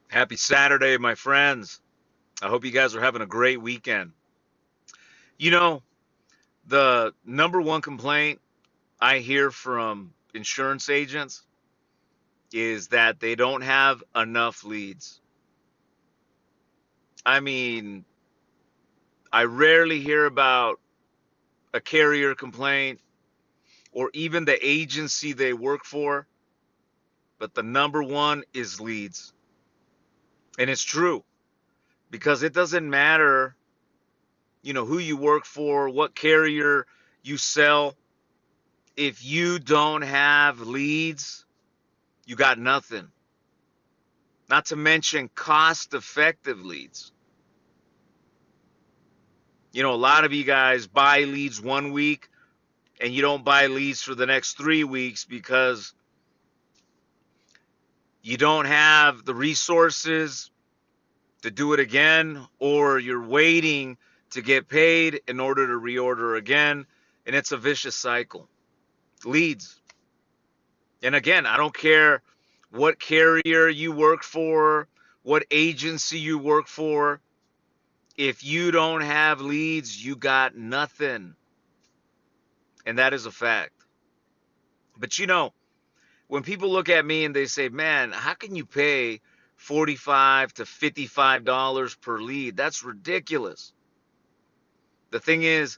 Happy Saturday, my friends. I hope you guys are having a great weekend. You know, the number one complaint I hear from insurance agents is that they don't have enough leads. I mean, I rarely hear about a carrier complaint or even the agency they work for, but the number one is leads. And it's true because it doesn't matter, who you work for, what carrier you sell. If you don't have leads, you got nothing. Not to mention cost effective leads. A lot of you guys buy leads 1 week and you don't buy leads for the next 3 weeks because you don't have the resources to do it again, or you're waiting to get paid in order to reorder again. And it's a vicious cycle. Leads. And again, I don't care what carrier you work for, what agency you work for. If you don't have leads, you got nothing. And that is a fact. But when people look at me and they say, man, how can you pay $45 to $55 per lead? That's ridiculous. The thing is,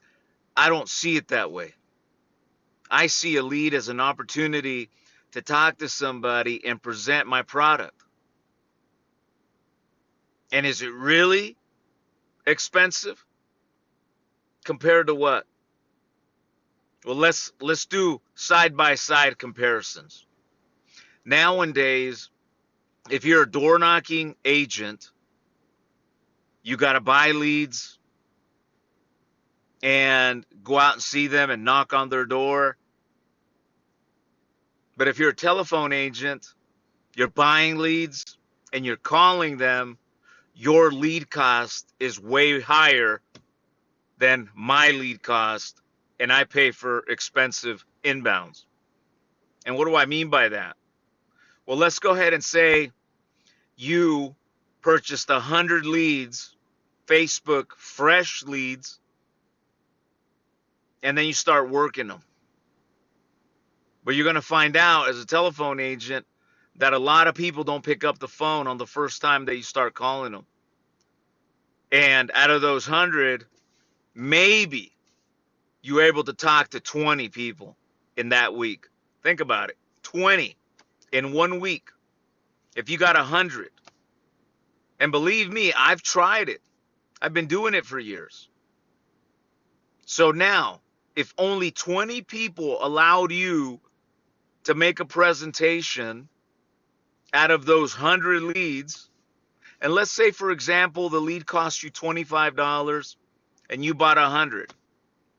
I don't see it that way. I see a lead as an opportunity to talk to somebody and present my product. And is it really expensive compared to what? Well, let's do side by side comparisons. Nowadays, if you're a door knocking agent, you got to buy leads and go out and see them and knock on their door. But if you're a telephone agent, you're buying leads and you're calling them, your lead cost is way higher than my lead cost, and I pay for expensive inbounds. And what do I mean by that? Well, let's go ahead and say you purchased 100 leads, Facebook fresh leads, and then you start working them. But you're going to find out as a telephone agent that a lot of people don't pick up the phone on the first time that you start calling them. And out of those 100, maybe you're able to talk to 20 people in that week. Think about it. 20 in 1 week. If you got 100. And believe me, I've tried it. I've been doing it for years. So now, if only 20 people allowed you to make a presentation out of those 100 leads, and let's say, for example, the lead cost you $25 and you bought 100.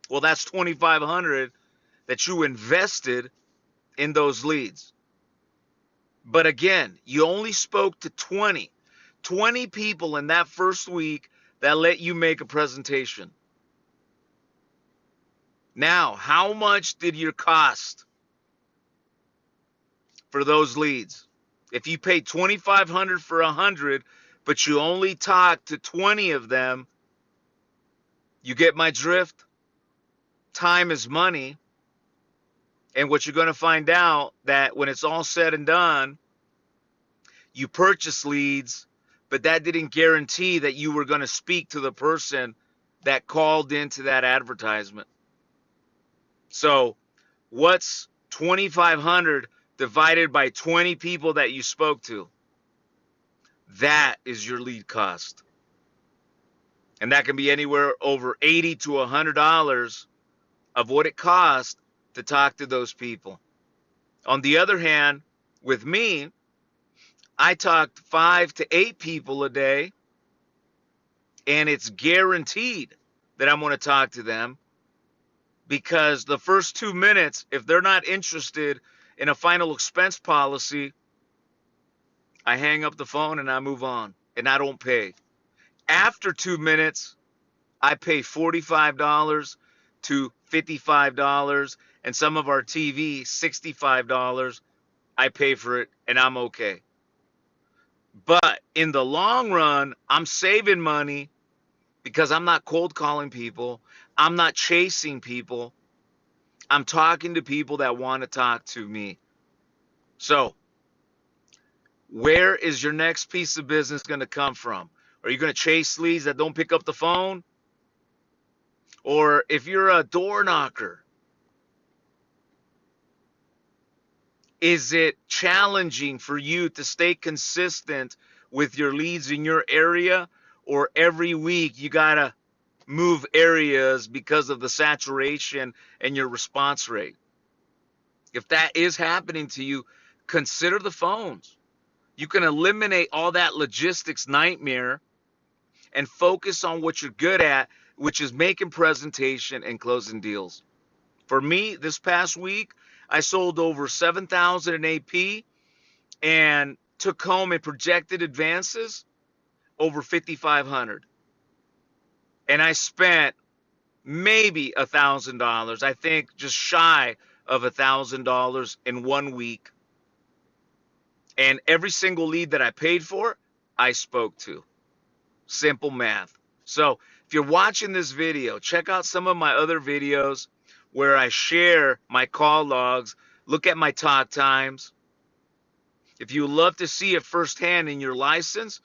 Well, that's $2,500 that you invested in those leads. But again, you only spoke to 20 people in that first week that let you make a presentation. Now, how much did your cost for those leads? If you paid $2,500 for 100, but you only talked to 20 of them, you get my drift? Time is money. And what you're going to find out that when it's all said and done, you purchase leads, but that didn't guarantee that you were going to speak to the person that called into that advertisement. So what's 2,500 divided by 20 people that you spoke to? That is your lead cost. And that can be anywhere over $80 to $100 of what it costs to talk to those people. On the other hand, with me, I talk to 5 to 8 people a day, and it's guaranteed that I'm going to talk to them, because the first 2 minutes, if they're not interested in a final expense policy, I hang up the phone and I move on, and I don't pay. After 2 minutes, I pay $45 to $55, and some of our TV, $65. I pay for it, and I'm okay. But In the long run, I'm saving money because I'm not cold calling people. I'm not chasing people. I'm talking to people that want to talk to me. So, where is your next piece of business going to come from? Are you going to chase leads that don't pick up the phone? Or if you're a door knocker, is it challenging for you to stay consistent with your leads in your area? Or every week you got to move areas because of the saturation and your response rate? If that is happening to you, consider the phones. You can eliminate all that logistics nightmare and focus on what you're good at, which is making presentation and closing deals. For me, this past week, I sold over 7,000 in AP and took home in projected advances over 5,500. And I spent maybe $1,000, I think just shy of $1,000 in 1 week. And every single lead that I paid for, I spoke to. Simple math. So if you're watching this video, check out some of my other videos where I share my call logs, look at my talk times. If you would love to see it firsthand in your license,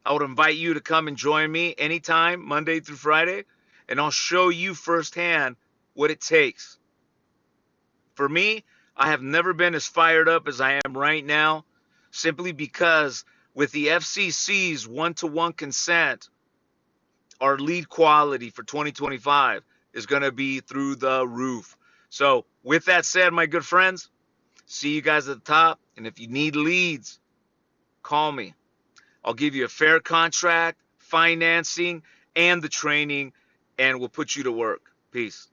I would invite you to come and join me anytime, Monday through Friday, and I'll show you firsthand what it takes. For me, I have never been as fired up as I am right now, simply because with the FCC's one-to-one consent, our lead quality for 2025 is going to be through the roof. So with that said, my good friends, see you guys at the top. And if you need leads, call me. I'll give you a fair contract, financing, and the training, and we'll put you to work. Peace.